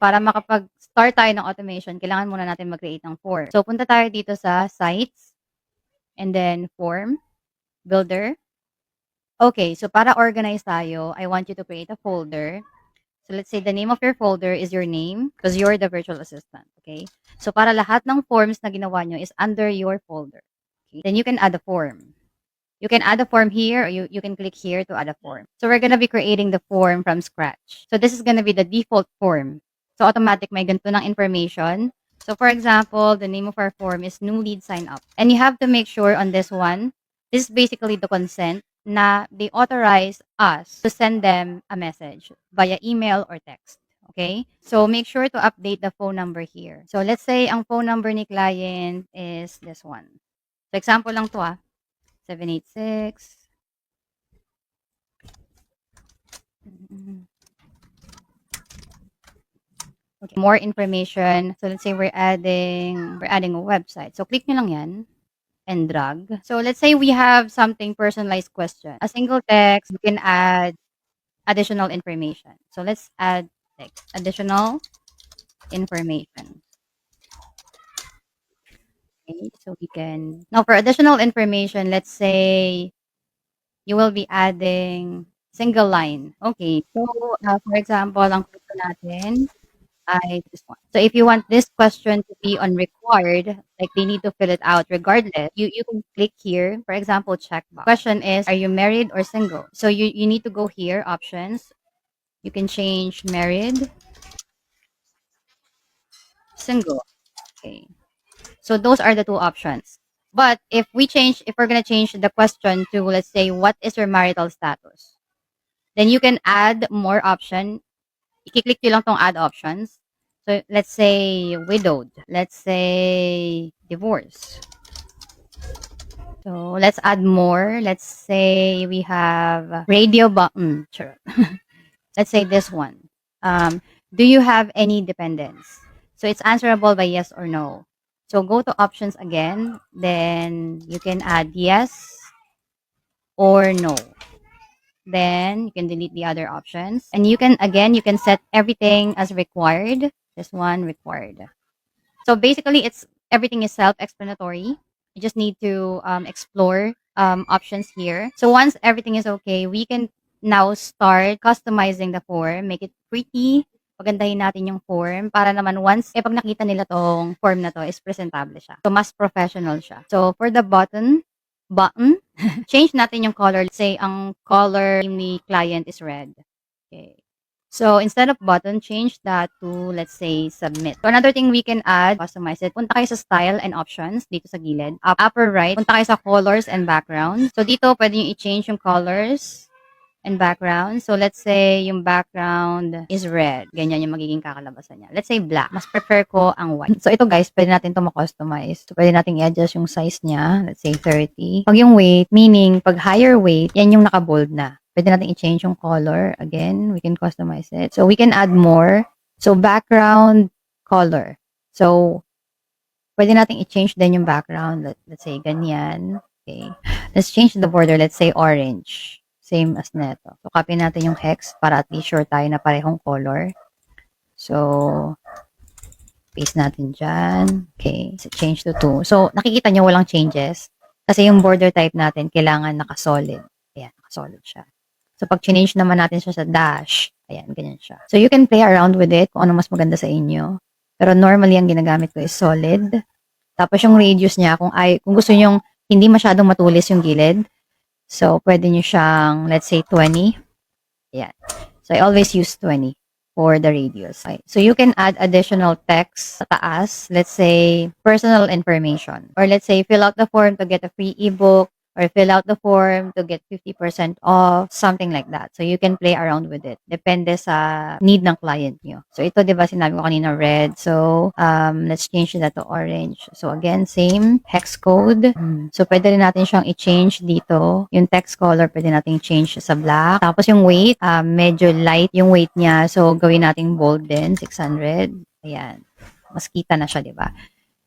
para makapag-start tayo ng automation, kailangan muna natin mag-create ng form. So, punta tayo dito sa sites, and then form, builder. Okay, so para organize tayo, I want you to create a folder. So, let's say the name of your folder is your name because you're the virtual assistant. Okay? So, para lahat ng forms na ginawa nyo is under your folder. Okay? Then you can add a form. You can add a form here, or you can click here to add a form. So, we're gonna be creating the form from scratch. So, this is gonna be the default form. So, automatic may ganito ng information. So, for example, the name of our form is new lead sign up. And you have to make sure on this one, this is basically the consent na they authorize us to send them a message via email or text. Okay? So, make sure to update the phone number here. So, let's say ang phone number ni client is this one. So, example lang to 786. Okay, more information. So, let's say we're adding a website. So, click nyo lang yan and drag. So, let's say we have something personalized question. A single text, you can add additional information. So, let's add text, additional information. Okay, so we can, now for additional information, let's say you will be adding single line. Okay, so for example, ang question natin ay this one. So if you want this question to be on required, like they need to fill it out regardless, you can click here. For example, checkbox. Question is, are you married or single? So you need to go here, options. You can change married, single. Okay. So those are the two options. But if we're gonna change the question to, let's say, what is your marital status? Then you can add more option. I-click nyo lang tong add options. So, let's say widowed. Let's say divorce. So, let's add more. Let's say we have radio button. Sure. Let's say this one. Do you have any dependents? So, it's answerable by yes or no. So, go to options again. Then, you can add yes or no. Then, you can delete the other options. And you can set everything as required. This one, required. So basically, everything is self-explanatory. You just need to explore options here. So once everything is okay, we can now start customizing the form, make it pretty. Pagandahin natin yung form para naman once, pag nakita nila tong form na to, is presentable siya. So mas professional siya. So for the button, change natin yung color. Let's say ang color ni client is red. Okay. So, instead of button, change that to, let's say, submit. So, another thing we can add, customize it. Punta kayo sa style and options dito sa gilid. Upper right, punta kayo sa colors and background. So, dito, pwede nyo i-change yung colors and background. So, let's say, yung background is red. Ganyan yung magiging kakalabasan niya. Let's say black. Mas prefer ko ang white. So, ito guys, pwede natin ito ma-customize. So, pwede natin i-adjust yung size niya. Let's say 30. Pag yung weight, meaning, pag higher weight, yan yung naka-bold na. Pwede natin i-change yung color. Again, we can customize it. So, we can add more. So, background color. So, pwede natin i-change din yung background. Let's say, ganyan. Okay. Let's change the border. Let's say, orange. Same as neto. So, copy natin yung hex para at least sure tayo na parehong color. So, paste natin dyan. Okay. So, change to 2. So, nakikita nyo walang changes. Kasi yung border type natin, kailangan naka-solid. Ayan, naka-solid siya. So, pag change naman natin siya sa dash, ayan, ganyan siya. So, you can play around with it kung ano mas maganda sa inyo. Pero normally, ang ginagamit ko is solid. Tapos, yung radius niya, kung gusto nyo hindi masyadong matulis yung gilid, so, pwede nyo siyang, let's say, 20. Ayan. So, I always use 20 for the radius. Okay. So, you can add additional text sa taas. Let's say, personal information. Or let's say, fill out the form to get a free ebook. Or fill out the form to get 50% off, something like that. So, you can play around with it. Depende sa need ng client nyo. So, ito, di ba, sinabi ko kanina red. So, let's change that to orange. So, again, same hex code. So, pwede rin natin siyang i-change dito. Yung text color, pwede natin change sa black. Tapos, yung weight, medyo light yung weight niya. So, gawin natin bold din, 600. Ayan. Mas kita na siya, di ba?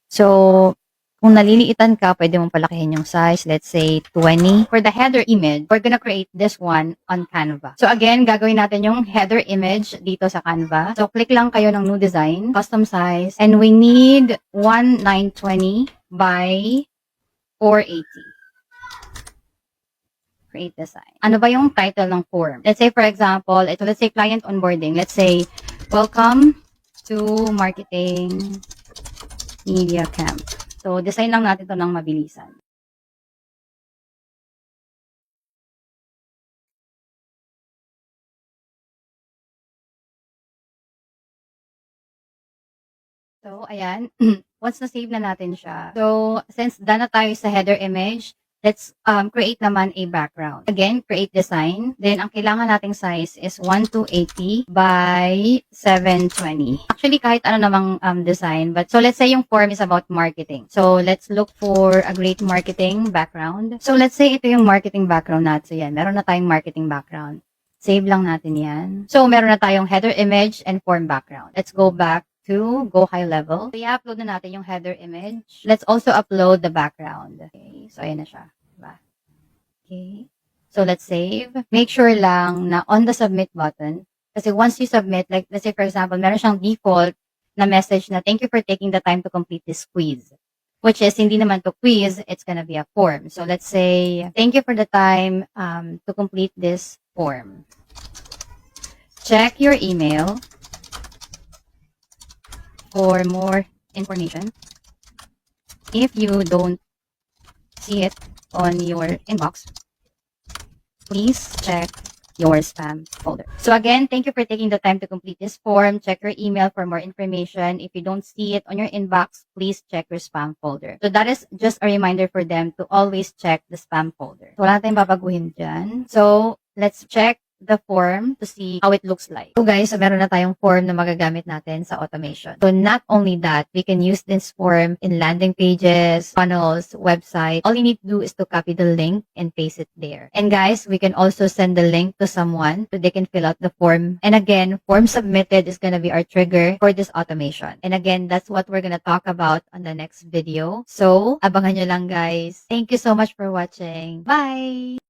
So, Kung naliliitan ka, pwede mong palakihin yung size. Let's say 20. For the header image, we're gonna create this one on Canva. So again, gagawin natin yung header image dito sa Canva. So click lang kayo ng new design, custom size, and we need 1920 by 480. Create design. Ano ba yung title ng form? Let's say, for example, let's say client onboarding. Let's say, welcome to Marketing Media Camp. So, design lang natin to ng mabilisan. So, ayan. Once na-save na natin siya. So, since done na tayo sa header image, let's create naman a background. Again, create design. Then, ang kailangan nating size is 1280 by 720. Actually, kahit ano namang design. But, so, let's say yung form is about marketing. So, let's look for a great marketing background. So, let's say ito yung marketing background natin. So, yan. Meron na tayong marketing background. Save lang natin yan. So, meron na tayong header image and form background. Let's go back to go high level. So, i-upload na natin yung header image. Let's also upload the background. Okay, so ayan na siya. Diba? Okay. So, let's save. Make sure lang na on the submit button, kasi once you submit, like, let's say for example, meron siyang default na message na thank you for taking the time to complete this quiz. Which is, hindi naman to quiz, it's gonna be a form. So, let's say, thank you for the time to complete this form. Check your email for more information. If you don't see it on your inbox, please check your spam folder. So again, thank you for taking the time to complete this form. Check your email for more information. If you don't see it on your inbox, please check your spam folder. So that is just a reminder for them to always check the spam folder. So wala tayong babaguhin dyan. So let's check the form to see how it looks like. So guys, so meron na tayong form na magagamit natin sa automation. So not only that, we can use this form in landing pages, funnels, website. All you need to do is to copy the link and paste it there. And guys, we can also send the link to someone so they can fill out the form. And again, form submitted is gonna be our trigger for this automation. And again, that's what we're gonna talk about on the next video. So, abangan nyo lang guys. Thank you so much for watching. Bye!